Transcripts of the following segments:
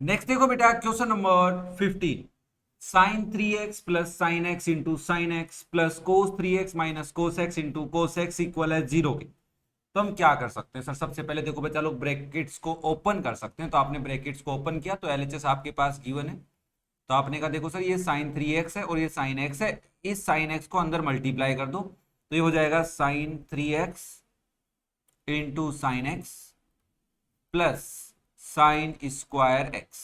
Next देखो बेटा question number 15। Sine 3x plus sine x into sine x plus cos 3x minus cos x into cos x equal है 0 के। तो हम क्या कर सकते हैं सर? सबसे पहले देखो बच्चा लोग ब्रैकेट्स को ओपन कर सकते हैं। तो आपने ब्रैकेट्स को ओपन किया तो एलएचएस आपके पास गिवन है। तो आपने कहा देखो सर ये साइन 3x है और ये साइन एक्स है, इस साइन एक्स को अंदर मल्टीप्लाई कर दो तो ये हो जाएगा sine 3x into sine x plus sine square x.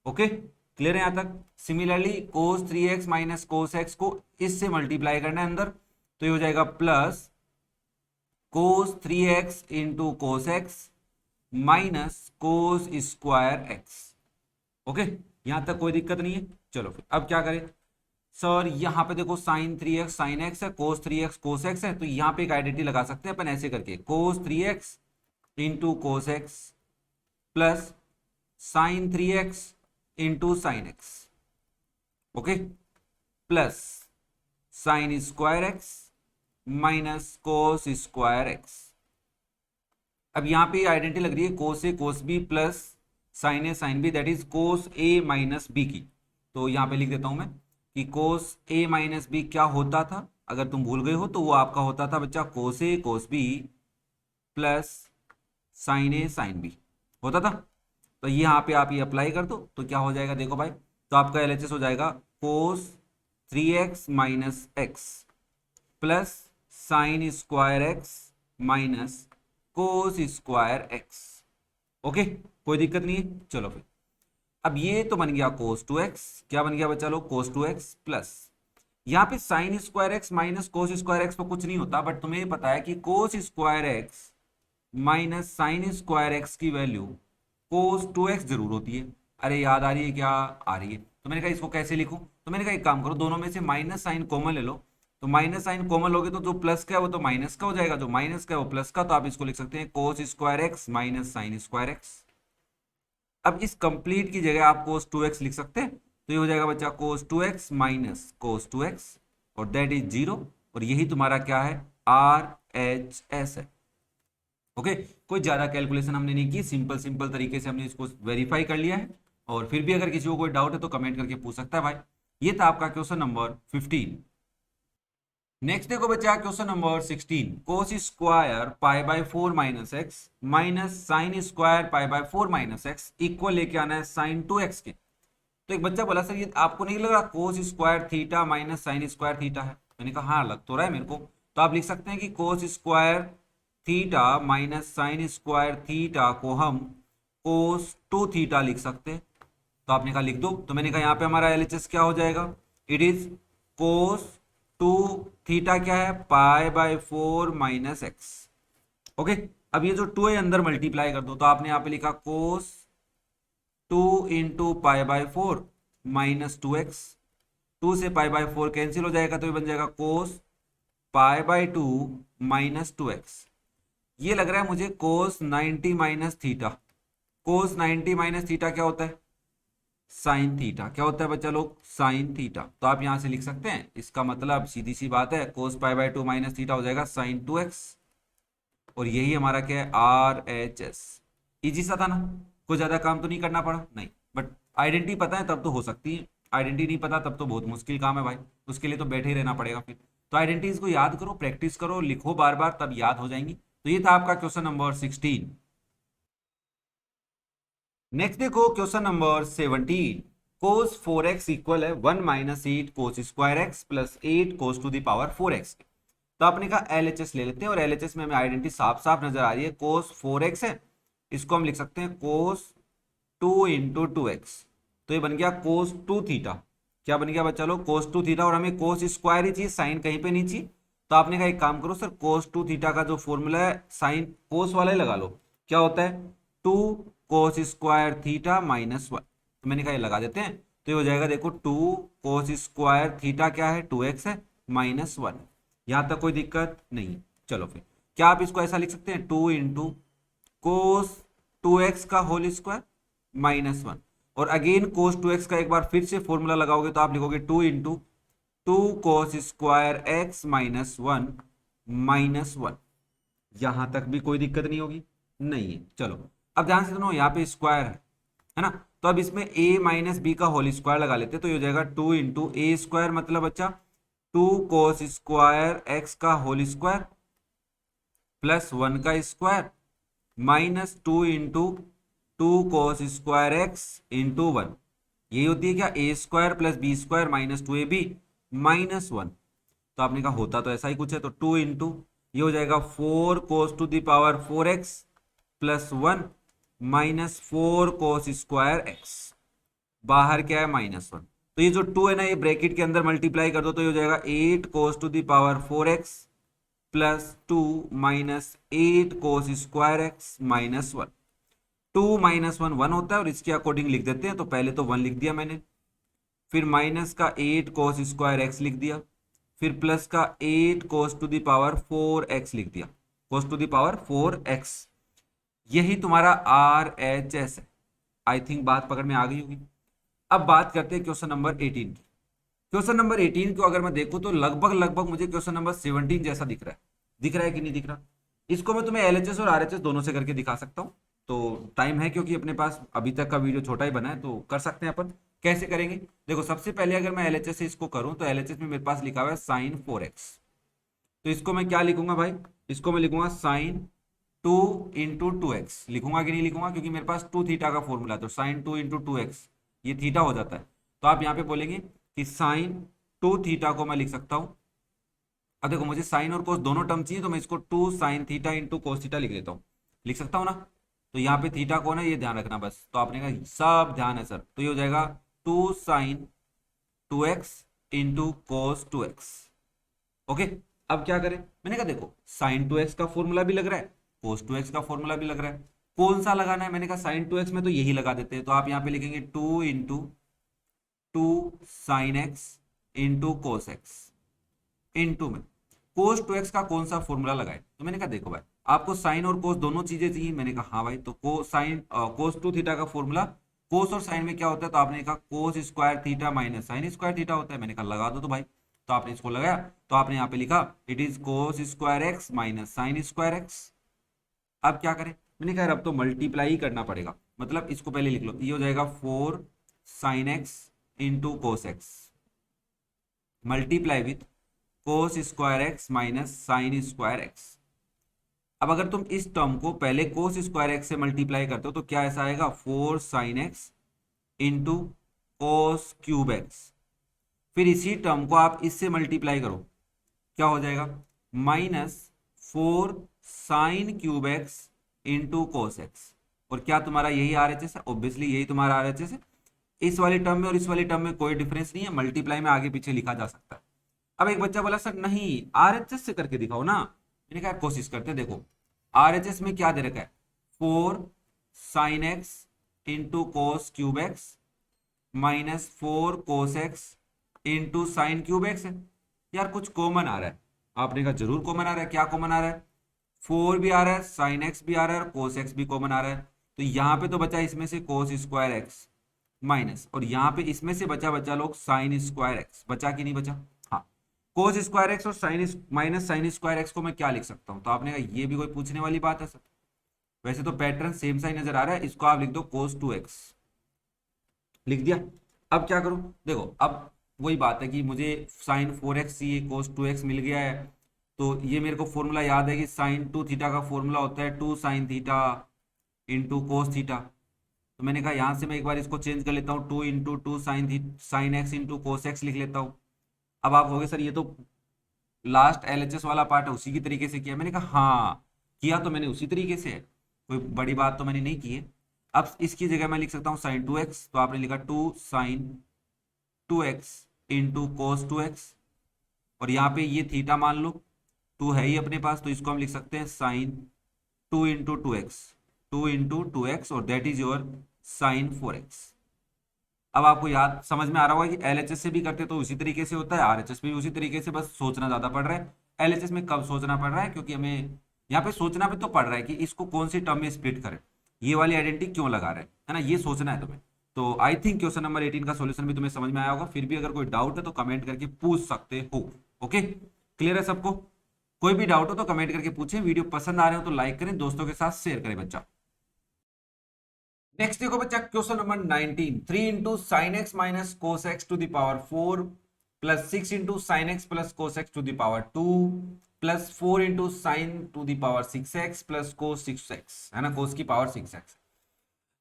Okay, clear है यहां तक? Similarly cos 3x minus cos x को इससे मल्टीप्लाई करना है अंदर, तो ये हो जाएगा plus cos 3x into cos x minus cos square x. Okay, यहां तक कोई दिक्कत नहीं है। चलो फिर अब क्या करें सर? यहां पे देखो साइन 3x साइन एक्स है, कोस 3x कोस एक्स है, तो यहां पे एक आइडेंटिटी लगा सकते हैं अपन ऐसे करके, cos 3x into cos x plus sine 3x into sine x. Okay, plus sine square x minus cos square x. अब यहां पे आइडेंटिटी लग रही है cos A cos B plus sine A sine B, that is cos A minus B की। तो यहां पे लिख देता हूं मैं कि कोस ए माइनस बी क्या होता था, अगर तुम भूल गए हो तो वो आपका होता था बच्चा कोस A cos B plus sine A sine B होता था। तो यहाँ पे आप ये अप्लाई कर दो तो क्या हो जाएगा देखो भाई, तो आपका एलएचएस हो जाएगा कोस 3x minus x plus sine square x minus cos square x. Okay, कोई दिक्कत नहीं है। चलो फिर अब ये तो बन गया कोस 2x, क्या बन गया बच्चा लोग? कोस 2x प्लस यहाँ पे sign square x minus cos square x तो कुछ नहीं होता, बट तुम्हें पता है कि कोस square x minus sine square x की वैल्यू कोस 2x जरूर होती है। अरे याद आ रही है क्या? आ रही है। तो मैंने कहा इसको कैसे लिखूं? तो मैंने कहा एक काम करो, दोनों में से माइनस साइन कॉमन ले लो। तो माइनस साइन कॉमन लोगे तो जो प्लस का है वो तो माइनस का हो जाएगा, जो माइनस का है वो प्लस का। तो आप इसको लिख सकते हैं कोस square x minus sine square x. अब इस कंप्लीट की जगह आप कोस 2x लिख सकते हैं, तो ये हो जाएगा बच्चा कोस 2x माइनस कोस 2x और दैट इज 0। और यही तुम्हारा क्या है? आर एच एस है। ओके, कोई ज्यादा कैलकुलेशन हमने नहीं की, सिंपल सिंपल तरीके से हमने इसको वेरीफाई कर लिया है। और फिर भी अगर किसी को कोई डाउट है तो कमेंट करके पूछ सकता है भाई। ये था आपका क्वेश्चन नंबर 15। नेक्स्ट देखो बच्चा question number 16। Cos square pi by 4 minus x minus sine square pi by 4 minus x equal लेके आना है साइन 2x के। तो एक बच्चा बोला सर ये आपको नहीं लग रहा cos square theta minus sine square theta है? मैंने कहा हाँ लग तो रहा है मेरे को। तो आप लिख सकते हैं कि cos square theta minus sine square theta को हम कोस 2 थीटा लिख सकते हैं। तो आपने कहा लिख दो, तो मैंने कहा यहाँ पे हमारा एलएचएस क्या हो जाएगा? इट इज कोस 2 थीटा क्या है? Pi by 4 minus x. Okay, अब ये जो 2 है अंदर मल्टीप्लाई कर दो, तो आपने यहाँ पे लिखा कोस 2 into pi by 4 minus 2x। 2 से पाई बाय 4 कैंसिल हो जाएगा तो ये बन जाएगा कोस पाई बाय 2 माइनस 2x। ये लग रहा है मुझे कोस 90 माइनस थीटा। कोस 90 माइनस थीटा क्या होता है? Sine theta. क्या होता है बच्चा लोग? Sine theta. तो आप यहां से लिख सकते हैं, इसका मतलब सीधी सी बात है कोस पाई बाय 2 माइनस थीटा हो जाएगा साइन 2x। और यही हमारा क्या है? R H S. इजी सा था ना, कोई ज्यादा काम तो नहीं करना पड़ा नहीं, बट आइडेंटिटी पता है तब तो हो सकती है, आइडेंटिटी नहीं पता तब तो बहुत मुश्किल काम है भाई। उसके लिए तो बैठे ही रहना पड़ेगा फिर। तो आइडेंटिटीज को याद करो, प्रैक्टिस करो, लिखो बार बार, तब याद हो जाएंगी। तो ये था आपका क्वेश्चन नंबर 16। नेक्स्ट देखो question number 17। Cos 4x equal है 1 minus 8 cos square x plus 8 cos to the power 4x। तो आपने कहा एलएचएस ले लेते हैं, और एलएचएस में हमें आइडेंटिटी साफ साफ नजर आ रही है, कोस 4x है, इसको हम लिख सकते हैं कोस 2 इंटू 2x। तो ये बन गया कोस 2 थीटा। क्या बन गया बच्चा लोग? कोस 2 थीटा। और हमें कोस स्क्वायर ही चाहिए, साइन कहीं पे नहीं चाहिए। तो आपने कहा एक काम करो सर, कोस 2 थीटा का जो फॉर्मूला है साइन कोस वाला ही लगा लो। क्या होता है? 2 कोस स्क्वायर थीटा माइनस 1। तो मैंने कहा ये लगा देते हैं, तो ये हो जाएगा देखो 2 कोस स्क्वायर थीटा क्या है? 2x है माइनस 1। यहां तक कोई दिक्कत नहीं। चलो फिर क्या आप इसको ऐसा लिख सकते हैं? 2 इंटू कोस 2x का होल स्क्वायर माइनस 1। और अगेन कोस 2x का एक बार फिर से फॉर्मूला लगाओगे तो आप लिखोगे 2 into 2 cos square x minus 1 minus 1। यहां तक भी कोई दिक्कत नहीं होगी? नहीं है। चलो अब ध्यान से सुनो, यहाँ पे स्क्वायर है, है ना। तो अब इसमें a माइनस बी का होल स्क्वायर लगा लेते हैं, तो ये हो जाएगा 2 × a² मतलब बच्चा 2 cos² x का होल स्क्वायर प्लस 1 का square minus 2 × 2 cos² x into 1। यही होती है क्या, a² plus b² minus 2ab minus 1। तो आपने कहा होता तो ऐसा ही कुछ है, तो 2 इंटू ये हो जाएगा 4 cos⁴x प्लस 1 माइनस 4 cos²x। बाहर क्या है, -1। तो ये जो 2 है ना, ये ब्रैकेट के अंदर मल्टीप्लाई कर दो तो ये हो जाएगा 8 cos⁴x plus 2 minus 8 cos²x minus 1। 2 minus 1 1 होता है और इसके अकॉर्डिंग लिख देते हैं। तो पहले तो 1 लिख दिया मैंने, फिर माइनस का 8 cos² लिख दिया, फिर प्लस का 8 cos⁴x लिख दिया, cos⁴x। यही तुम्हारा RHS है। आई थिंक बात पकड़ में आ गई होगी। अब बात करते हैं क्वेश्चन नंबर 18 की। क्वेश्चन नंबर 18 को अगर मैं देखूं तो लगभग लगभग मुझे क्वेश्चन नंबर 17 जैसा दिख रहा है कि नहीं दिख रहा। इसको मैं तुम्हें LHS और RHS दोनों से करके दिखा सकता हूं। तो टाइम है क्योंकि अपने पास अभी तक का वीडियो छोटा ही बना है, तो कर सकते हैं अपन। कैसे करेंगे, देखो सबसे पहले अगर मैं LHS से इसको करूं तो LHS में मेरे पास लिखा हुआ है sin⁴x। तो इसको मैं क्या लिखूंगा भाई, इसको मैं लिखूंगा sin 2 × 2x लिखूंगा कि नहीं लिखूंगा, क्योंकि मेरे पास 2θ का फॉर्मूला है। तो sin 2 × 2x ये थीटा हो जाता है। तो आप यहाँ पे बोलेंगे कि sin 2θ को मैं लिख सकता हूं। अब देखो मुझे साइन और कोस दोनों टर्म चाहिए, तो मैं इसको 2 sin⁡θ × cos⁡θ लिख लेता हूँ। लिख सकता हूँ ना। तो यहाँ पे थीटा कौन है ये ध्यान रखना बस। तो आपने कहा सब ध्यान है सर, तो ये हो जाएगा 2 sin 2x × cos⁡2x। ओके। अब क्या करें, मैंने कहा देखो sin 2x का फॉर्मूला भी लग रहा है, cos⁡2x का फॉर्मूला भी लग रहा है, कौन सा लगाना है। मैंने कहा sin 2x में तो यही लगा देते हैं। तो आप यहाँ पे लिखेंगे 2 × 2 sin x × cos⁡x इनटू में cos⁡2x का कौन सा फॉर्मूला लगाए। तो मैंने कहा देखो भाई आपको साइन और कोस दोनों चीजें चाहिए। मैंने कहा हाँ भाई, तो cos2θ का फॉर्मूला कोस और साइन में क्या होता है। तो आपने कहा cos² माइनस sin² होता है। मैंने कहा लगा दो। तो भाई तो आपने इसको लगाया, तो आपने यहाँ पे लिखा it is cos² minus sin²। अब क्या करें, मैंने कहा अब तो मल्टीप्लाई ही करना पड़ेगा। मतलब इसको पहले लिख लो, ये हो जाएगा 4 sin x × cos⁡x multiply with cos²x minus sin²x। अब अगर तुम इस टर्म को पहले cos²x से मल्टीप्लाई करते हो तो क्या ऐसा आएगा 4 sin x × cos⁵x। फिर इसी टर्म को आप इससे मल्टीप्लाई करो, क्या हो जाएगा -4 sin⁵x × cos⁵x। और क्या तुम्हारा यही RHS है, ऑब्वियसली यही तुम्हारा RHS है। इस वाली टर्म में और इस वाली टर्म में कोई डिफरेंस नहीं है, मल्टीप्लाई में आगे पीछे लिखा जा सकता है। अब एक बच्चा बोला सर नहीं RHS से करके दिखाओ ना। मैंने कहा कोशिश करते हैं। देखो RHS में क्या दे रखा है, 4 sin x × cos⁵x minus 4 cos⁡x × sin⁵x है। यार कुछ कॉमन आ रहा है। आपने कहा जरूर कॉमन आ रहा है। क्या कॉमन आ रहा है, 4 भी आ रहा है, sin x भी आ रहा है और cos⁡x भी कॉमन आ रहा है। तो यहाँ पे तो बचा इसमें से cos² माइनस, और यहाँ पे इसमें से बचा लोग sin²x। बचा कि नहीं बचा, हाँ। cos² और sin माइनस sin² को मैं क्या लिख सकता हूँ। तो आपने कहा ये भी कोई पूछने वाली बात है सर। वैसे तो पैटर्न सेम सा ही नजर आ रहा है। इसको आप लिख दो cos⁡2x लिख दिया। अब क्या करूं, देखो अब वही बात है कि मुझे sin⁴x चाहिए, cos⁡2x मिल गया है। तो ये मेरे को फॉर्मूला याद है कि sin 2θ का फॉर्मूला होता है 2 sin⁡θ × cos⁡θ। तो मैंने कहा यहां से मैं एक बार इसको चेंज कर लेता हूँ, 2 × 2 sin x × cos�x लिख लेता हूँ। अब आप कहोगे सर ये तो लास्ट LHS वाला पार्ट है, उसी की तरीके से किया। मैंने कहा हाँ किया तो मैंने उसी तरीके से है, कोई बड़ी बात तो मैंने नहीं की है। अब इसकी जगह मैं लिख सकता हूँ sin 2x। तो आपने लिखा 2 sin 2x × cos⁡2x, और यहाँ पे ये थीटा मान लो 2 है ही अपने पास, तो इसको हम लिख सकते हैं sin 2 × 2x 2 × 2x और दैट इज योर sin⁴x। अब आपको याद समझ में आ रहा होगा कि LHS से भी करते तो उसी तरीके से होता है, RHS भी उसी तरीके से, बस सोचना ज्यादा पड़ रहा है। LHS में कब सोचना पड़ रहा है, क्योंकि हमें यहाँ पे सोचना भी तो पड़ रहा है कि इसको कौन सी टर्म में स्प्लिट करें, ये वाली आइडेंटिटी क्यों लगा रहे हैं, है ना, ये सोचना है तुम्हें। तो आई थिंक क्वेश्चन नंबर 18 का सोल्यूशन भी तुम्हें समझ में आया होगा। फिर भी अगर कोई डाउट है तो कमेंट करके पूछ सकते हो। ओके, क्लियर है सबको। कोई भी डाउट हो तो कमेंट करके पूछें। वीडियो पसंद आ रहे हो तो लाइक करें, दोस्तों के साथ शेयर करें बच्चा। नेक्स्ट देखो बच्चा question number 19, 3 into sine x minus cos x to the power 4 plus 6 into sine x plus cos x to the power 2 plus 4 into sine to the power 6x plus cos 6x, है ना, कोस की power 6x।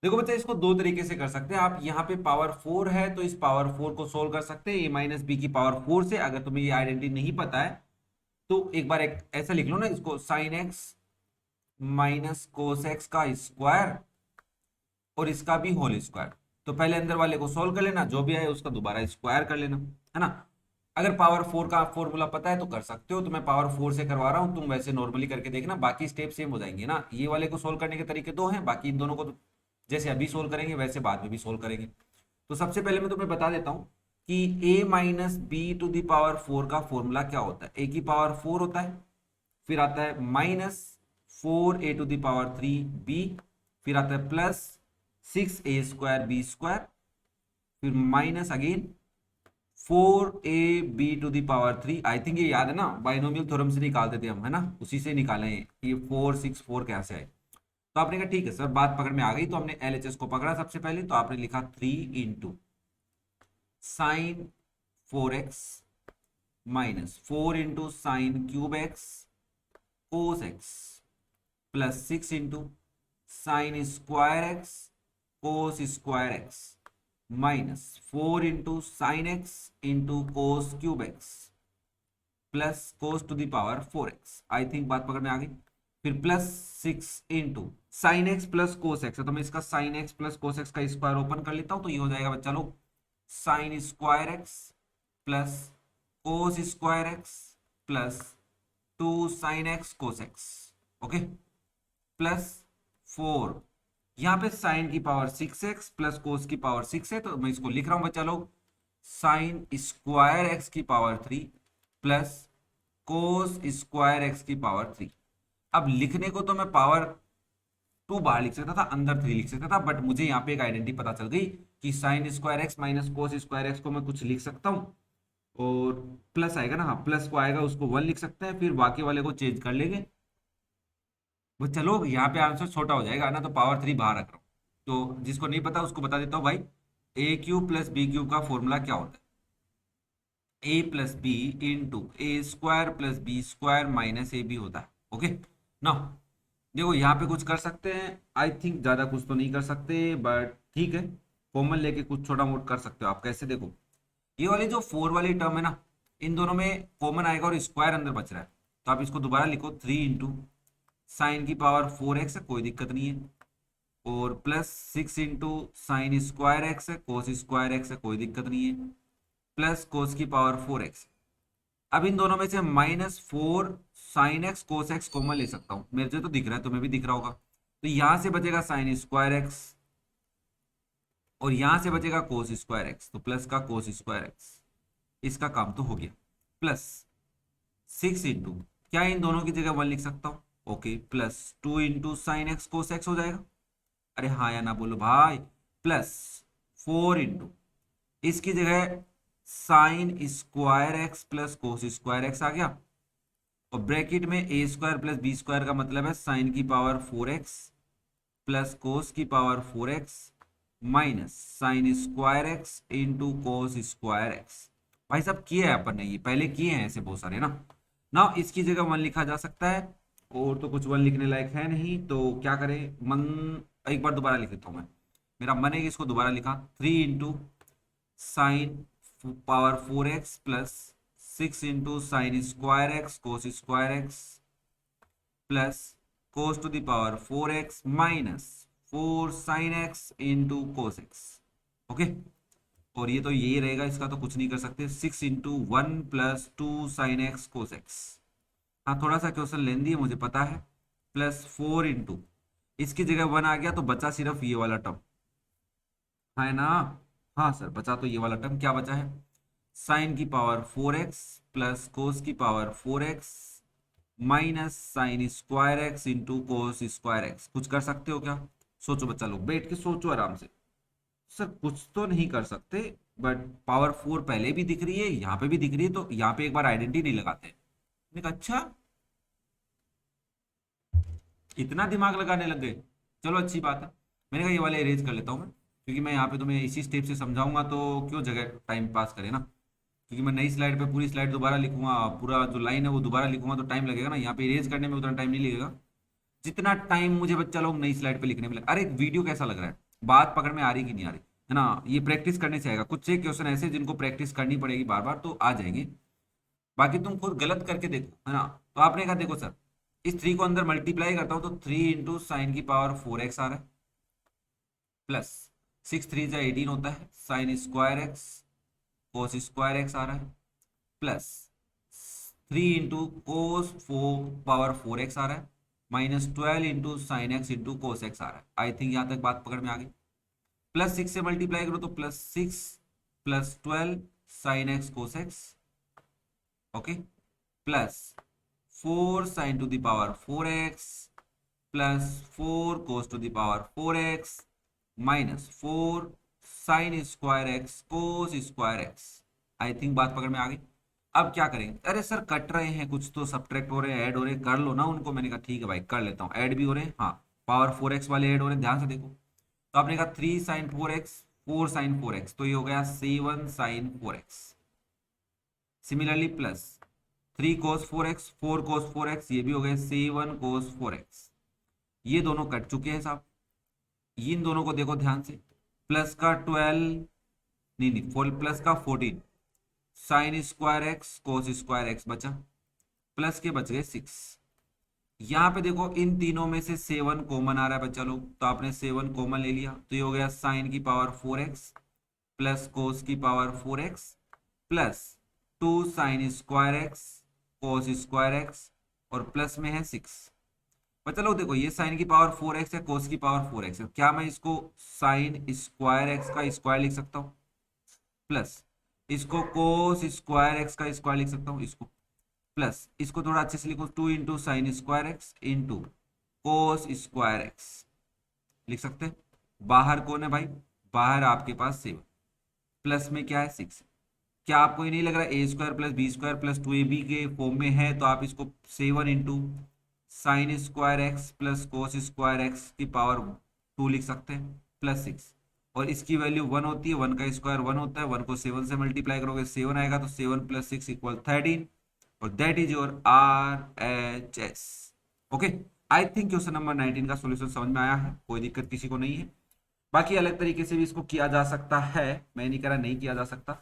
देखो बच्चा इसको दो तरीके से कर सकते हैं आप। यहाँ पे पावर 4 है तो इस पावर 4 को सोल्व कर सकते हैं a माइनस बी की पावर 4 से। अगर तुम्हें ये आइडेंटिटी नहीं पता है तो एक बार एक ऐसा लिख लो ना, इसको sign x minus cos x का स्क्वायर और इसका भी होल स्क्वायर। तो पहले अंदर वाले को सोल्व कर लेना, जो भी आए उसका दोबारा स्क्वायर कर लेना, है ना। अगर पावर 4 का फॉर्मूला पता है तो कर सकते हो, तो मैं पावर 4 से करवा रहा हूं, तुम वैसे नॉर्मली करके देखना, बाकी स्टेप सेम हो जाएंगे ना। ये वाले को सोल्व करने के तरीके दो हैं, बाकी इन दोनों को तो जैसे अभी सोल्व करेंगे वैसे बाद में भी सोल्व करेंगे। तो सबसे पहले मैं तुम्हें बता देता हूं कि a minus B to the power 4 का फॉर्मूला क्या होता है। a की पावर 4 होता है, फिर आता है minus 4a to the power 3b, फिर आता है plus 6a square B square, फिर minus again 4ab to the power 3। I think ये याद है ना, बाइनोमियल थ्योरम से निकालते थे हम, है ना, उसी से निकाले हैं ये 4 6 4 कैसे आए। तो आपने कहा ठीक है सर, बात पकड़ में आ गई, तो हमने एलएचएस को पकड़ा सबसे पहले। तो आपने लिखा 3 into sine 4x minus 4 into sine cube x cos x plus 6 into sine square x cos square x minus 4 into sine x into cos cube x plus cos to the power 4x। I think बात पकड़ में आ गई। फिर plus 6 into sine x plus cos x है, तो मैं इसका sine x plus cos x का स्क्वायर ओपन कर लेता हूं, तो ये हो जाएगा बच्चा लोग sign square x plus cos square x plus 2 sine x cos x, okay, plus 4। यहाँ पे साइन की पावर 6x प्लस कोस की पावर 6 है, तो मैं इसको लिख रहा हूं बच्चा लोग साइन स्क्वायर एक्स की power 3 plus cos square x की पावर 3। अब लिखने को तो मैं पावर 2 बाहर लिख सकता था, अंदर 3 लिख सकता था, बट मुझे यहाँ पे एक आइडेंटिटी पता चल गई कि sign square x minus cos square x को मैं कुछ लिख सकता हूँ, और प्लस आएगा ना, हाँ प्लस को आएगा उसको 1 लिख सकते हैं, फिर बाकी वाले को चेंज कर लेंगे। वो चलो यहाँ पे आंसर छोटा हो जाएगा ना, तो पावर 3 बाहर रख रहा हूँ। तो जिसको नहीं पता उसको बता देता हूँ भाई, A cube plus B cube का फॉर्मूला क्या होता है, A plus B into A square plus B square minus A B होता है, ओके ना। देखो यहाँ पे कुछ कर सकते हैं, आई थिंक ज्यादा कुछ तो नहीं कर सकते, बट ठीक है, कॉमन लेके कुछ छोटा मोटा कर सकते हो आप। कैसे, देखो ये वाली जो 4 वाली टर्म है ना, इन दोनों में कॉमन आएगा और स्क्वायर अंदर बच रहा है, तो आप इसको दोबारा लिखो 3 इंटू साइन की पावर 4x है, कोई दिक्कत नहीं है, और plus 6 into sine square x है, कोस स्क्वायर एक्स है, कोई दिक्कत नहीं है, प्लस कोस की पावर 4x। अब इन दोनों में से -4 sine x cos x common ले सकता हूं, मेरे से तो दिख रहा है, तुम्हें भी दिख रहा होगा। तो यहां से बचेगा साइन स्क्वायर एक्स और यहां से बचेगा कोस स्क्वायर एक्स, तो प्लस का कोस स्क्वायर एक्स, इसका काम तो हो गया। प्लस 6 इंटू, क्या इन दोनों की जगह 1 लिख सकता हूँ, okay, plus 2 into sine x cos x हो जाएगा, अरे हाँ या ना बोलो भाई, प्लस 4 इंटू इसकी जगह sine square x plus cos square x आ गया, और ब्रैकेट में A square plus B square का मतलब है साइन की पावर 4x प्लस कोस की power 4x minus sine square x into cos square x. भाई साहब किए हैं अपन ने, ये पहले किए हैं ऐसे बहुत सारे ना। ना इसकी जगह 1 लिखा जा सकता है, और तो कुछ 1 लिखने लायक है नहीं, तो क्या करें, मन एक बार दोबारा लिख देता हूँ मैं, मेरा मन है कि इसको दोबारा लिखा 3 into sine power 4x plus 6 into sine square x cos square x plus cos to the power 4x minus 4 sine x into cos x, okay. और ये तो यही रहेगा, इसका तो कुछ नहीं कर सकते, 6 into 1 plus 2 sine x cos x. हाँ थोड़ा सा क्वेश्चन लेंदी है मुझे पता है, प्लस 4 इंटू इसकी जगह 1 आ गया, तो बचा सिर्फ ये वाला टर्म, है ना। हाँ सर बचा तो ये वाला टर्म, क्या बचा है, साइन की पावर 4x प्लस कोस की power 4x minus sine square x into cos square x. कुछ कर सकते हो क्या, सोचो बच्चा लोग, बैठ के सोचो आराम से। सर कुछ तो नहीं कर सकते, बट पावर 4 पहले भी दिख रही है, यहाँ पे भी दिख रही है, तो यहाँ पे एक बार आइडेंटिटी नहीं लगाते। मैंने कहा अच्छा, इतना दिमाग लगाने लग गए, चलो अच्छी बात है। मैंने कहा ये वाले इरेज कर लेता हूँ मैं, क्योंकि मैं यहाँ पे तुम्हें इसी स्टेप से समझाऊंगा तो क्यों जगह टाइम पास करे ना, क्योंकि मैं नई स्लाइड पे पूरी स्लाइड दोबारा लिखूंगा, पूरा जो लाइन है वो दोबारा लिखूंगा तो टाइम लगेगा ना, यहाँ पे इरेज करने में उतना टाइम नहीं लगेगा जितना टाइम मुझे बच्चा लोग नई स्लाइड पे लिखने में लगे। अरे वीडियो कैसा लग रहा है, बात पकड़ में आ रही कि नहीं आ रही है ना, ये प्रैक्टिस करने से आएगा। कुछ एक क्वेश्चन ऐसे जिनको प्रैक्टिस करनी पड़ेगी बार बार तो आ जाएंगे, बाकी तुम खुद गलत करके देखो, है ना। तो आपने कहा देखो सर, इस 3 को अंदर मल्टीप्लाई करता हूं तो 3 इंटू साइन की पावर 4x आ रहा है, प्लस 6 3 जा 18 होता है, sine square x cos square x आ रहा है, plus 3 into cos 4 power 4x आ रहा है, minus 12 into sine x into cos x आ रहा है। आई थिंक यहां तक बात पकड़ में आ गई। प्लस 6 से मल्टीप्लाई करो तो plus 6 plus 12 sine x cos x, okay, plus 4 sine to the power 4x plus 4 cos to the power 4x minus 4 sine square x cos square x. I think बात पकड़ में आ गई। अब क्या करेंगे, अरे सर कट रहे हैं कुछ तो, सब्ट्रैक्ट हो रहे हैं, ऐड हो रहे हैं, कर लो ना उनको। मैंने कहा ठीक है भाई कर लेता हूँ, ऐड भी हो रहे हैं, हाँ पावर 4x वाले ऐड हो रहे हैं, ध्यान से देखो। तो आपने कहा 3 साइन 4x 4 साइन 4x, तो ये हो गया 7 साइन 4x। सिमिलरली प्लस 3 कोस 4x 4 कोस 4x, ये भी हो गए 7 कोस 4x। ये दोनों कट चुके हैं साहब, इन दोनों को देखो ध्यान से, प्लस का 12 नहीं नहीं फोल प्लस का 14 sign square x cos square x बचा, प्लस के बच गए 6। यहाँ पे देखो इन तीनों में से 7 कॉमन आ रहा है बच्चा लोग, तो आपने 7 कॉमन ले लिया, तो ये हो गया साइन की पावर 4x प्लस कोस की power 4x plus 2 sine square x cos square X, और प्लस में है 6। बच्चा लोग देखो ये साइन की पावर 4x है, कोस की पावर 4x है, क्या मैं इसको साइन स्क्वायर एक्स का स्क्वायर लिख सकता हूँ, प्लस इसको कोस स्क्वायर एक्स का स्क्वायर लिख सकता हूँ, इसको प्लस इसको थोड़ा अच्छे से लिखो 2 into sine square x into cos square x लिख सकते हैं। बाहर कौन है भाई, बाहर आपके पास 7, प्लस में क्या है 6। क्या आपको ये नहीं लग रहा A square plus B square प्लस 2ab के फॉर्म में है, तो आप इसको 7 into sine square x plus cos square x की पावर 2 लिख सकते हैं, प्लस 6। और इसकी वैल्यू 1 होती है, 1 का स्क्वायर 1 होता है, 1 को 7 से मल्टीप्लाई करोगे 7 आएगा, तो 7 प्लस 6 इक्वल 13, और that is your RHS। Okay, I think question number 19 का सॉल्यूशन समझ में आया है, कोई दिक्कत किसी को नहीं है। बाकी अलग तरीके से भी इसको किया जा सकता है, मैं नहीं कह रहा नहीं किया जा सकता,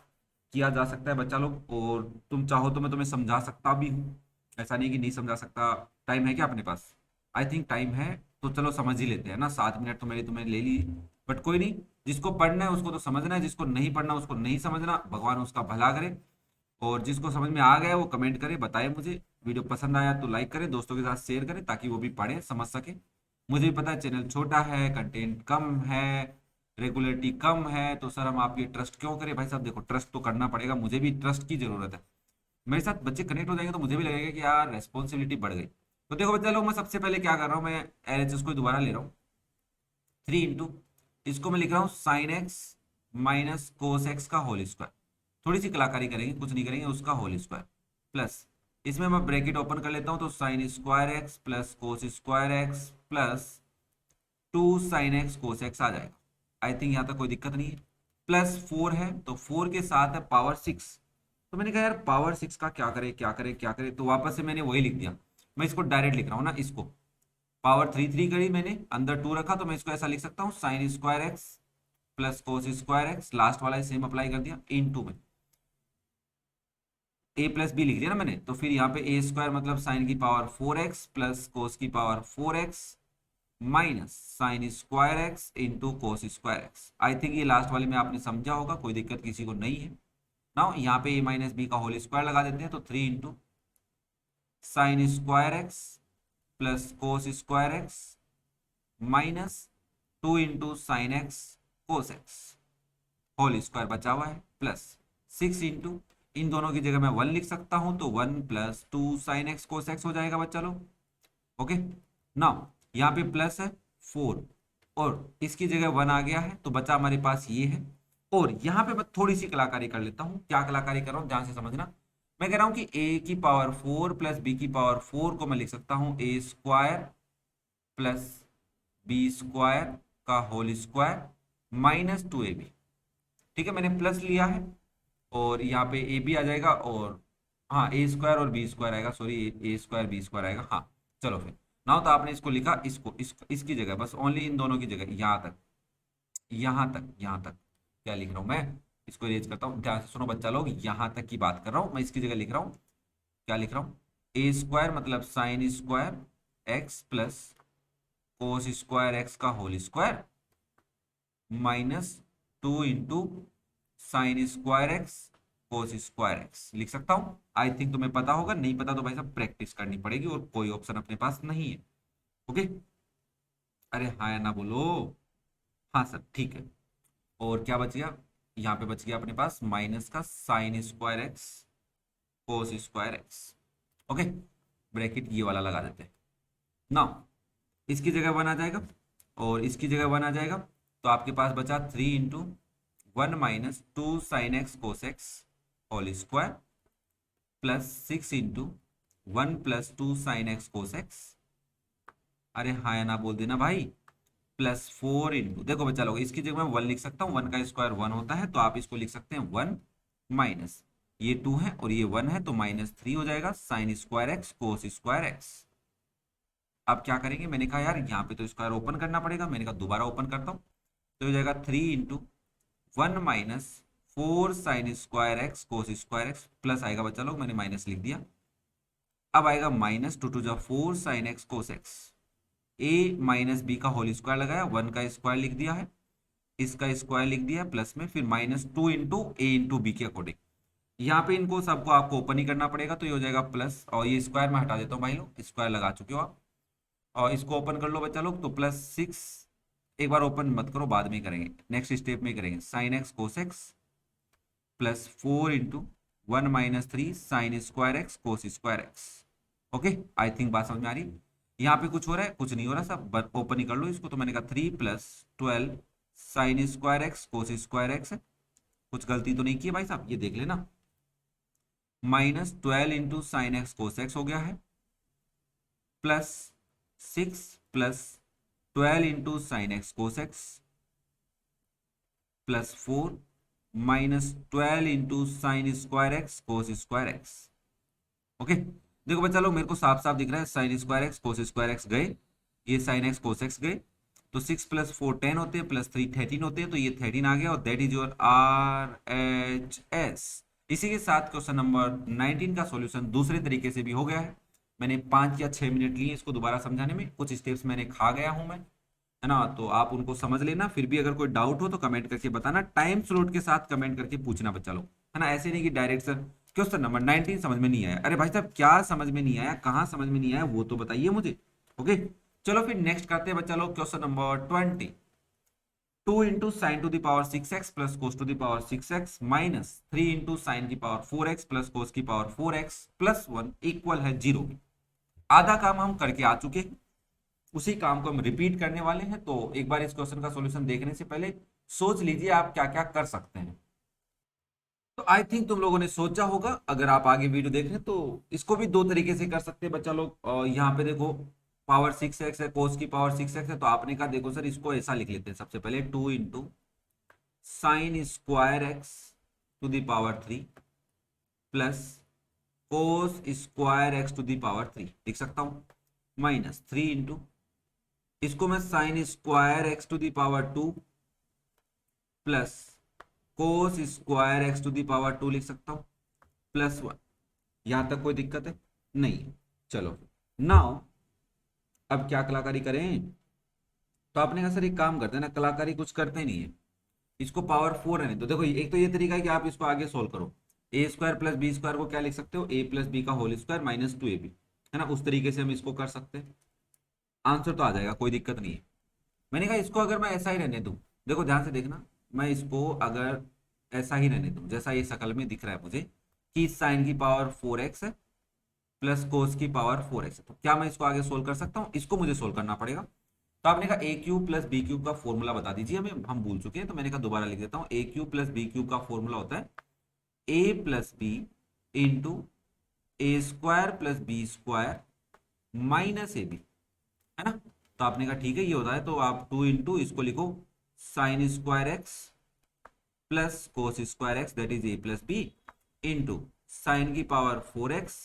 किया जा सकता है बच्चा लोग, और तुम चाहो तो मैं तुम्हें समझा सकता भी हूँ, ऐसा नहीं कि नहीं समझा सकता। टाइम है क्या अपने पास, आई थिंक टाइम है, तो चलो समझ ही लेते हैं ना। 7 मिनट तो मेरी तुम्हें ले ली, बट कोई नहीं, जिसको पढ़ना है उसको तो समझना है, जिसको नहीं पढ़ना उसको नहीं समझना, भगवान उसका भला करे। और जिसको समझ में आ गया वो कमेंट करे, बताए मुझे। वीडियो पसंद आया तो लाइक करें, दोस्तों के साथ शेयर करें ताकि वो भी पढ़े समझ सके। मुझे भी पता है चैनल छोटा है, कंटेंट कम है, रेगुलरिटी कम है, तो सर हम आपकी ट्रस्ट क्यों करें भाई साहब। देखो ट्रस्ट तो करना पड़ेगा, मुझे भी ट्रस्ट की जरूरत है। मेरे साथ बच्चे कनेक्ट हो जाएंगे तो मुझे भी लगेगा कि यार रेस्पॉन्सिबिलिटी बढ़ गई। तो देखो बच्चा लोग, मैं सबसे पहले क्या कर रहा हूँ, मैं LHS को दोबारा ले रहा हूँ, 3 इंटू इसको मैं लिख रहा हूँ sign x minus cos x का होल स्क्वायर, थोड़ी सी कलाकारी करेंगे, कुछ नहीं करेंगे, उसका होल स्क्वायर, प्लस इसमें मैं ब्रैकेट ओपन कर लेता हूँ, तो sine square x plus cos square x plus 2 sine x cos x आ जाएगा। आई थिंक यहाँ तक कोई दिक्कत नहीं है। प्लस 4 है तो 4 के साथ है पावर 6, तो मैंने कहा यार पावर 6 का क्या करे क्या करे क्या करे, तो वापस से मैंने वही लिख दिया। मैं इसको डायरेक्ट लिख रहा हूँ ना, इसको पावर 3 करी मैंने, अंदर 2 रखा, तो मैं इसको ऐसा लिख सकता हूँ sign square x plus cos square x, last वाला सेम अप्लाई कर दिया, इनटू में ए प्लस बी लिख दिया ना मैंने, तो फिर यहाँ पे ए स्क्वायर मतलब साइन की पावर 4x प्लस कोस की power 4x minus sine square x into cos square x. I think ये लास्ट वाले में आपने समझा होगा, कोई दिक्कत किसी को नहीं है ना। यहाँ पे ए माइनस बी का होल स्क्वायर लगा देते हैं, तो 3 into sine square x plus cos square x minus 2 into sine x cos x whole square बचा हुआ है, प्लस 6 इंटू इन दोनों की जगह मैं 1 लिख सकता हूं, तो 1 plus 2 sine x cos x हो जाएगा बच्चा लोग। ओके, नाउ यहाँ पे प्लस है 4 और इसकी जगह 1 आ गया है, तो बचा हमारे पास ये है। और यहाँ पे मैं थोड़ी सी कलाकारी कर लेता हूँ, क्या कलाकारी कर रहा हूँ ध्यान से समझना। मैं कह रहा हूँ कि a की पावर 4 प्लस b की पावर 4 को मैं लिख सकता हूँ a square plus B square का होल स्क्वायर माइनस 2ab। ठीक है, मैंने प्लस लिया है और यहाँ पे ए बी आ जाएगा और हाँ ए स्क्वायर और बी स्क्वायर आएगा, सॉरी ए स्क्वायर बी स्क्वायर आएगा। हाँ चलो फिर नाउ तो आपने इसको लिखा, इसकी जगह बस ओनली इन दोनों की जगह यहाँ तक क्या लिख रहा हूँ मैं, इसको इरेज करता हूँ। ध्यान से सुनो बच्चा लोग, यहाँ तक की बात कर रहा हूँ मैं, इसकी जगह लिख रहा हूँ, क्या लिख रहा हूँ, ए स्क्वायर मतलब sine square x plus cos square X का whole square minus 2 sine square x cos square x लिख सकता हूं। आई थिंक तुम्हें पता होगा, नहीं पता तो भाई साहब प्रैक्टिस करनी पड़ेगी और कोई ऑप्शन अपने पास नहीं है। ओके, अरे हाँ या ना बोलो। हाँ सर ठीक है। और क्या बच गया, यहाँ पे बच गया अपने पास माइनस का sign square x cos square x. Okay, bracket ये वाला लगा देते हैं ना, इसकी जगह 1 आ जाएगा और इसकी जगह 1 आ जाएगा, तो आपके पास बचा 3 × 1 minus 2 sine x cos x whole square plus 6 × 1 plus 2 sine x cos x. अरे हाँ या ना बोल देना भाई, प्लस 4 देखो बच्चा लोग, इसकी जगह मैं 1 लिख सकता हूँ, 1 का स्क्वायर 1 होता है, तो आप इसको लिख सकते हैं 1 माइनस ये 2 है और ये 1 है तो -3 हो जाएगा sign square x cos square x. अब क्या करेंगे, मैंने कहा यार यहाँ पे तो स्क्वायर ओपन करना पड़ेगा, मैंने कहा दोबारा ओपन करता हूँ, तो हो जाएगा 3 × 1 minus 4 sine square x cos square x plus आएगा बच्चा लोग, मैंने माइनस लिख दिया। अब आएगा minus 2 × 4 sine x cos X, A minus B का होल स्क्वायर लगाया, 1 का स्क्वायर लिख दिया है, इसका स्क्वायर लिख दिया प्लस में, फिर -2 × a × b के अकॉर्डिंग। यहाँ पे इनको सबको आपको ओपन ही करना पड़ेगा, तो ये हो जाएगा प्लस, और ये स्क्वायर में हटा देता हूँ भाई लोग, स्क्वायर लगा चुके हो आप, और इसको ओपन कर लो बच्चा लोग, तो +6, एक बार ओपन मत करो बाद में करेंगे, नेक्स्ट स्टेप में करेंगे, sine x cos x plus 4 × 1 minus 3 sign square x cos square x. Okay, आई थिंक बात समझ में आ रही। यहाँ पे कुछ हो रहा है, कुछ नहीं हो रहा, सब ओपन ही कर लो इसको, तो मैंने कहा 3 + 12 sign square x cos square x है, कुछ गलती तो नहीं की है भाई साहब, ये देख लेना, -12 × साइन एक्स कोस एक्स हो गया है, plus 6 + 12 × sine x cos x plus 4 -12 × sine square x cos square x. Okay, देखो बच्चा लोग मेरे को साफ साफ दिख रहा है, sine square x cos square x गए, ये साइन एक्स कोस एक्स गए, तो 6 + 4 10 होते हैं, प्लस 3 13 होते हैं, तो ये 13 आ गया और दैट इज योर RHS। इसी के साथ क्वेश्चन नंबर 19 का सॉल्यूशन दूसरे तरीके से भी हो गया है। मैंने 5 या 6 मिनट लिए इसको दोबारा समझाने में, कुछ स्टेप्स मैंने खा गया हूं मैं, है ना, तो आप उनको समझ लेना, फिर भी अगर कोई डाउट हो तो कमेंट करके बताना, टाइम स्लॉट के साथ कमेंट करके पूछना बच्चा लोग, है ना, ऐसे नहीं कि डायरेक्ट सर क्वेश्चन नंबर 19 समझ में नहीं आया, अरे भाई साहब क्या समझ में नहीं आया, कहाँ समझ में नहीं आया वो तो बताइए मुझे। ओके, चलो फिर नेक्स्ट करते हैं बच्चा लोग question number 20। 2 × sin to the power 6x plus cos to the power 6x minus 3 × sin की पावर 4x plus cos की पावर 4x plus 1 इक्वल है 0। आधा काम हम करके आ चुके हैं, उसी काम को हम रिपीट करने वाले हैं, तो एक बार इस क्वेश्चन का सॉल्यूशन देखने से पहले सोच लीजिए आप क्या क्या कर सकते हैं। तो आई थिंक तुम लोगों ने सोचा होगा, अगर आप आगे वीडियो देख रहे हैं तो इसको भी दो तरीके से कर सकते हैं बच्चा लोग। यहाँ पे देखो पावर 6x है, कोस की पावर 6x है, तो आपने कहा देखो सर इसको ऐसा लिख लेते हैं, सबसे पहले 2 × sine square x to the power 3 plus cos square x to the power 3 लिख सकता हूं, -3 × इसको मैं sine square x to the power 2 plus cos square x to the power 2 लिख सकता हूं, +1। यहां तक कोई दिक्कत है नहीं? चलो नाउ अब क्या कलाकारी करें, तो आपने कहा सर एक काम करते हैं ना, कलाकारी कुछ करते नहीं है, इसको पावर 4 रहने तो देखो, एक तो ये तरीका है कि आप इसको आगे सोल्व करो, a² + b² को क्या लिख सकते हो, a + b का होल स्क्वायर माइनस 2ab, है ना, उस तरीके से हम इसको कर सकते हैं, आंसर तो आ जाएगा, कोई दिक्कत नहीं है। मैंने कहा इसको अगर मैं ऐसा ही रहने दूं, देखो ध्यान से देखना, मैं इसको अगर ऐसा ही रहने दूं जैसा ये शकल में दिख रहा है मुझे, कि साइन की पावर 4x है प्लस कोस की पावर 4x है, तो क्या मैं इसको आगे सोल्व कर सकता हूँ? इसको मुझे सोल्व करना पड़ेगा। तो आपने कहा a³ + b³ का फॉर्मूला बता दीजिए हमें, हम भूल चुके हैं, तो मैंने कहा दोबारा लिख देता हूँ, a³ + b³ का फॉर्मूला होता है a + b × a² + b² - ab, है ना। तो आपने कहा ठीक है ये होता है, तो आप 2 इंटू इसको लिखो sine square x plus cos square x that is A plus B into sine की पावर 4x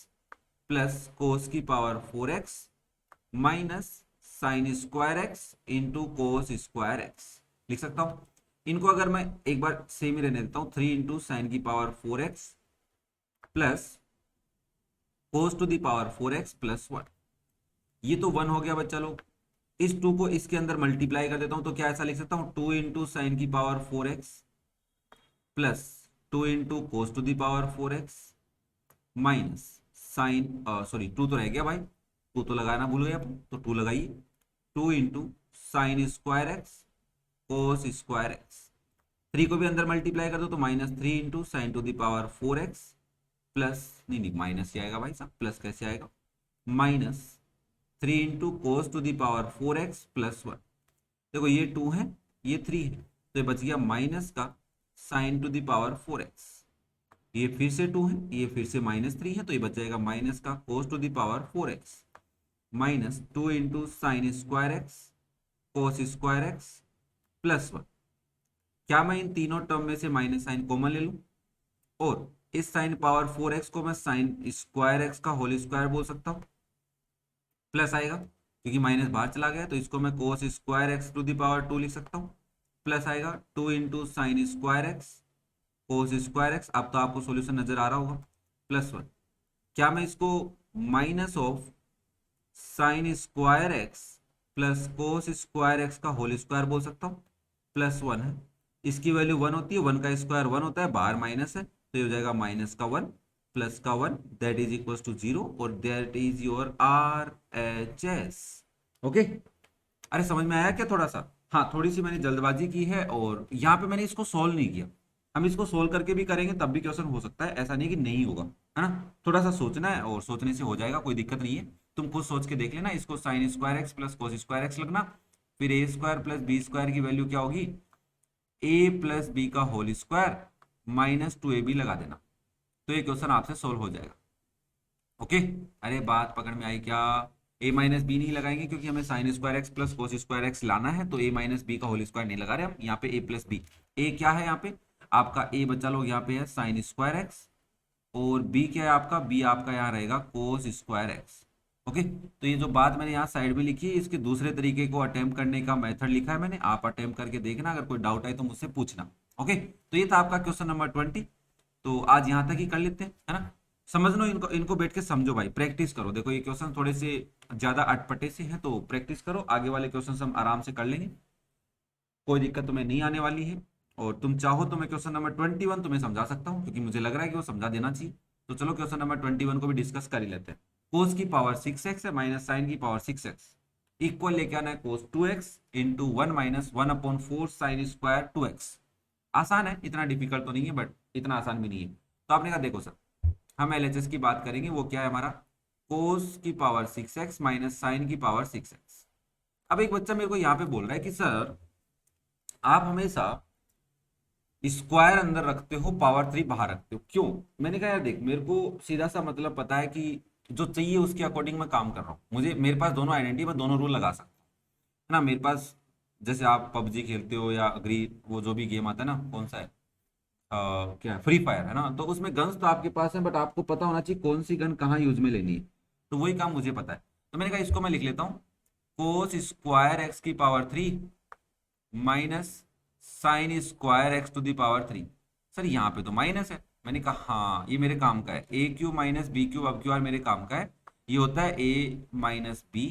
प्लस कोस की power 4x minus sine square x into cos square x लिख सकता हूं। इनको अगर मैं एक बार सेम ही रहने देता हूं, 3 इंटू साइन की power 4x plus cos to the power 4x plus 1, ये तो 1 हो गया बच्चा लोग। इस 2 को इसके अंदर मल्टीप्लाई कर देता हूं, तो क्या ऐसा लिख सकता हूं 2 इंटू साइन की power 4x plus 2 into cos to the power 4x minus sine sorry 2 तो रह गया भाई, 2 तो लगाना भूल गया, तो 2 लगाइए, 2 into sine square x cos square x, 3 को भी अंदर मल्टीप्लाई कर दो तो minus 3 into sine to the power 4x plus, नहीं माइनस से आएगा भाई साहब, प्लस कैसे आएगा, minus 3 into cos to the power 4x plus 1। देखो ये 2 है ये 3 है, तो ये बच गया माइनस का sign to the power 4x, ये फिर से 2 है, ये फिर से माइनस 3 है, तो ये बच जाएगा माइनस का cos to the power 4x minus 2 into sine square x cos square x plus 1। क्या मैं इन तीनों टर्म में से माइनस साइन कॉमन ले लूं, और इस साइन पावर 4x को मैं साइन स्क्वायर एक्स का होल स्क्वायर बोल सकता हूं, प्लस आएगा क्योंकि माइनस बाहर चला गया, तो इसको मैं cos square x to the power 2 लिख सकता हूँ, प्लस आएगा 2 into sine square x cos square x, अब तो आपको सॉल्यूशन नजर आ रहा होगा, प्लस 1। क्या मैं इसको minus of sine square x plus cos square X का होल स्क्वायर बोल सकता हूँ, प्लस 1 है, इसकी वैल्यू 1 होती है, 1 का स्क्वायर 1 होता है, बाहर माइनस है, तो ये हो जाएगा माइनस का 1 प्लस का 1 दैट इज इक्वल टू 0, और that is your RHS। Okay, अरे समझ में आया क्या थोड़ा सा? हाँ थोड़ी सी मैंने जल्दबाजी की है, और यहाँ पे मैंने इसको सोल्व नहीं किया, हम इसको सोल्व करके भी करेंगे तब भी क्वेश्चन हो सकता है, ऐसा नहीं कि नहीं होगा, है ना, थोड़ा सा सोचना है और सोचने से हो जाएगा, कोई दिक्कत नहीं है। तुम खुद सोच के देख लेना, इसको sign square x plus cos square x लगना, फिर ए स्क्वायर प्लस बी स्क्वायर की वैल्यू क्या होगी, ए प्लस बी का होल स्क्वायर माइनस 2ab लगा देना, तो ये क्वेश्चन आपसे सोल्व हो जाएगा। ओके, अरे बात पकड़ में आई क्या? ए माइनस बी नहीं लगाएंगे क्योंकि हमें sign square x plus cos square x लाना है, तो ए माइनस बी का होल स्क्वायर नहीं लगा रहे हम, यहाँ पे ए प्लस बी। ए क्या है यहाँ पे आपका, ए बच्चा लोग यहाँ पे है साइन स्क्वायर एक्स, और बी क्या है आपका, बी आपका यहाँ रहेगा कोस स्क्वायर एक्स। ओके, तो ये जो बात मैंने यहाँ साइड में लिखी है, इसके दूसरे तरीके को अटेम्प्ट करने का मेथड लिखा है मैंने, आप अटेम्प्ट करके देखना, अगर कोई डाउट आए तो मुझसे पूछना। ओके, तो ये था आपका क्वेश्चन नंबर 20। तो आज यहाँ तक ही कर लेते हैं, है ना, समझ लो इनको, इनको बैठ के समझो भाई, प्रैक्टिस करो। देखो ये क्वेश्चन थोड़े से ज्यादा अटपटे से हैं, तो प्रैक्टिस करो, आगे वाले क्वेश्चन हम आराम से कर लेंगे, कोई दिक्कत तुम्हें नहीं आने वाली है। और तुम चाहो तो मैं क्वेश्चन नंबर 21 तुम्हें समझा सकता हूँ, क्योंकि मुझे लग रहा है कि वो समझा देना चाहिए। तो चलो क्वेश्चन नंबर 21 को भी डिस्कस कर ही लेते हैं। कोस की पावर 6x है माइनस साइन की पावर 6x इक्वल लेके आना है कोस 2x into 1 minus 1/4 sine square 2x। आसान है, इतना डिफिकल्ट तो नहीं है, बट इतना आसान भी नहीं है। तो आपने कहा देखो सर, हम LHS की बात करेंगे, वो क्या है हमारा, कोस की पावर 6x माइनस साइन की पावर 6x। अब एक बच्चा मेरे को यहाँ पे बोल रहा है कि सर आप हमेशा स्क्वायर अंदर रखते हो, पावर 3 बाहर रखते हो, क्यों? मैंने कहा यार देख, मेरे को सीधा सा मतलब पता है कि जो चाहिए उसके अकॉर्डिंग मैं काम कर रहा हूँ, मुझे मेरे पास दोनों आइडेंटिटी, मैं दोनों रूल लगा सकता हूँ, है ना। मेरे पास जैसे आप पबजी खेलते हो या अग्री, वो जो भी गेम आता है ना, कौन सा है, क्या फ्री फायर है ना, तो उसमें गन्स तो आपके पास है, बट आपको पता होना चाहिए कौन सी गन कहाँ यूज में लेनी है, तो वही काम मुझे पता है। तो मैंने कहा इसको मैं लिख लेता हूँ, कोस स्क्वायर एक्स की power 3 minus sine square x to the power 3। Sir यहाँ पे तो माइनस है, मैंने कहा हाँ ये मेरे काम का है, A Q minus B Q अब क्यू आर मेरे काम का है, ये होता है A minus B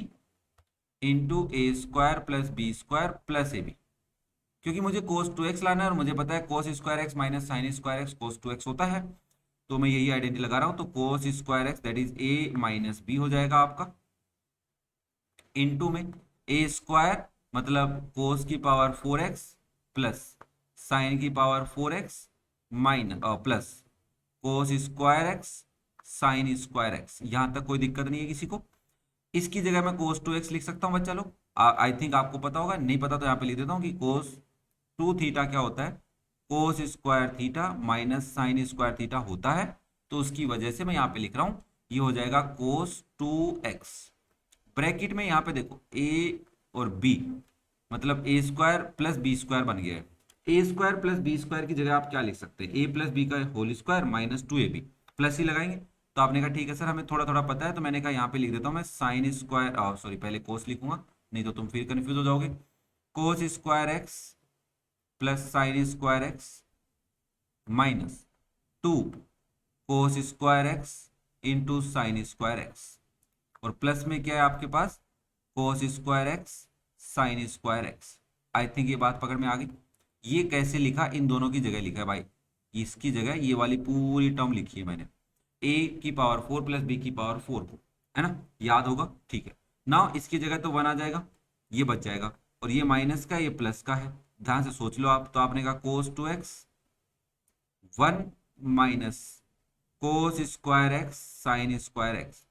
into A square plus B square plus A B, क्योंकि मुझे कोस 2x लाना है और मुझे पता है cos square x minus sine square x cos 2x होता है, तो मैं यही आइडेंटिटी लगा रहा हूं, तो cos square x that is A minus B हो जाएगा आपका, इनटू में ए स्क्वायर मतलब कोस की पावर 4x प्लस साइन की power 4x minus plus cos square X sine square x. यहां तक कोई दिक्कत नहीं है किसी को? इसकी जगह मैं कोस 2x लिख सकता हूं बच्चा लोग, आई थिंक आपको पता होगा, नहीं पता तो यहाँ पे लिख देता हूँ कि कोस 2 थीटा क्या होता है, cos square theta minus sine square theta होता है, तो उसकी वजह से मैं यहाँ पे लिख रहा हूँ, ये हो जाएगा कोस 2x। ब्रैकेट में यहाँ पे देखो ए और b, मतलब A square plus B square बन गया है। A square plus B square की जगह आप क्या लिख सकते हैं, ए प्लस बी का whole square minus 2ab, plus ही लगाएंगे। तो आपने कहा ठीक है सर हमें थोड़ा थोड़ा पता है, तो मैंने कहा यहाँ पे लिख देता हूँ मैं साइन स्क्वायर, सॉरी पहले कोस लिखूंगा नहीं तो तुम फिर कंफ्यूज हो जाओगे। Cos square x plus sine square x minus 2 cos square x into sine square X, और प्लस में क्या है आपके पास cos square X sine square x. I think ये बात पकड़ में आ गई। ये कैसे लिखा, इन दोनों की जगह लिखा है भाई, इसकी जगह ये वाली पूरी टर्म लिखी है मैंने, ए की पावर 4 प्लस बी की पावर 4 को, है ना, याद होगा, ठीक है। नाउ इसकी जगह तो 1 आ जाएगा, ये बच जाएगा, और ये माइनस का ये प्लस का है, ध्यान से सोच लो आप। तो आपने कहा कोस 2x 1 minus cos square X sine square x,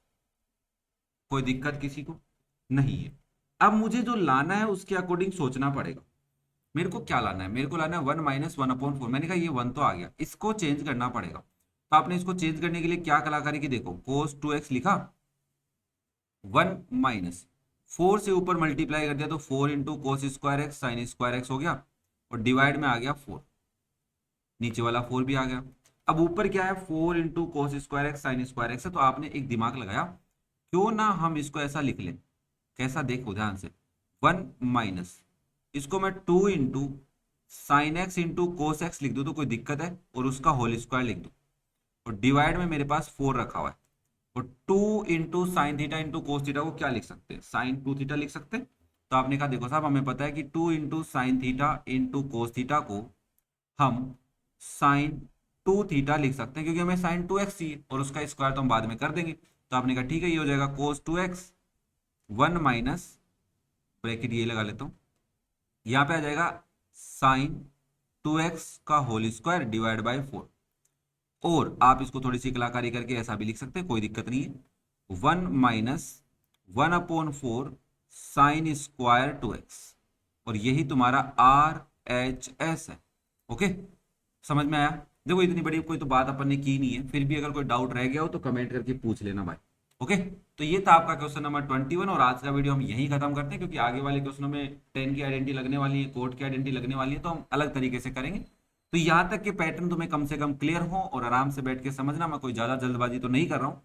कोई दिक्कत किसी को नहीं है। अब मुझे जो लाना है उसके अकॉर्डिंग सोचना पड़ेगा। मेरे को क्या लाना है, मेरे को लाना है 1 माइनस 1/4। मैंने कहा ये 1 तो आ गया, इसको चेंज करना पड़ेगा। तो आपने इसको चेंज करने के लिए क्या कलाकारी की, देखो कोस 2x लिखा, 1 माइनस 4 से ऊपर मल्टीप्लाई कर दिया तो 4 into cos square X sine square x हो गया, और डिवाइड में आ गया 4, नीचे वाला 4 भी आ गया। अब ऊपर क्या है 4 into cos square X sine square x है, तो आपने एक दिमाग लगाया, क्यों ना हम इसको ऐसा लिख लें, कैसा देखो ध्यान से, 1 माइनस इसको मैं 2 into sine x into cos x लिख दूं तो कोई दिक्कत है, और उसका होल स्क्वायर लिख दूं, और डिवाइड में मेरे पास 4 रखा हुआ है, और 2 into sine theta into cos theta को क्या लिख सकते हैं, साइन 2 थीटा लिख सकते हैं। तो आपने कहा देखो साहब हमें पता है कि 2 into sine theta into cos theta को हम साइन 2 थीटा लिख सकते हैं, क्योंकि हमें साइन 2x चाहिए, और उसका स्क्वायर तो हम बाद में कर देंगे। तो आपने कहा ठीक है, ये हो जाएगा कोस 2x 1 माइनस, ब्रैकेट ये लगा लेता हूँ, यहाँ पे आ जाएगा साइन 2x का होल स्क्वायर डिवाइड बाय 4, और आप इसको थोड़ी सी कलाकारी करके ऐसा भी लिख सकते हैं, कोई दिक्कत नहीं है, 1 माइनस 1/4 साइन स्क्वायर 2x, और यही तुम्हारा RHS है। ओके, समझ में आया। देखो इतनी बड़ी कोई तो बात अपन ने की नहीं है, फिर भी अगर कोई डाउट रह गया हो तो कमेंट करके पूछ लेना भाई। ओके, तो ये था आपका क्वेश्चन नंबर 21, और आज का वीडियो हम यही खत्म करते हैं, क्योंकि आगे वाले क्वेश्चनों में 10 की आइडेंटिटी लगने वाली है, कोड की आइडेंटिटी लगने वाली है, तो हम अलग तरीके से करेंगे। तो यहाँ तक के पैटर्न तुम्हें कम से कम क्लियर हो और आराम से बैठ के समझना, मैं कोई ज्यादा जल्दबाजी तो नहीं कर रहा हूँ,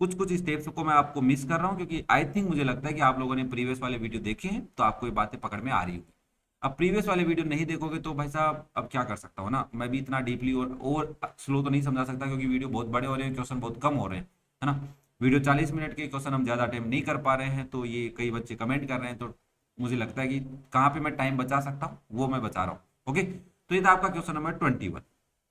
कुछ कुछ स्टेप्स को मैं आपको मिस कर रहा हूँ, क्योंकि आई थिंक मुझे लगता है कि आप लोगों ने प्रीवियस वाले वीडियो देखे हैं तो आपको ये बातें पकड़ में आ रही होगी। अब प्रीवियस वाले वीडियो नहीं देखोगे तो भाई साहब अब क्या कर सकता हूँ ना, मैं भी इतना डीपली और स्लो तो नहीं समझा सकता, क्योंकि वीडियो बहुत बड़े हो रहे हैं, क्वेश्चन बहुत कम हो रहे हैं, है ना। वीडियो 40 मिनट के क्वेश्चन हम ज्यादा टाइम नहीं कर पा रहे हैं, तो ये कई बच्चे कमेंट कर रहे हैं, तो मुझे लगता है कि कहाँ पे मैं टाइम बचा सकता हूँ वो मैं बचा रहा हूँ। ओके, तो ये था आपका क्वेश्चन नंबर 21।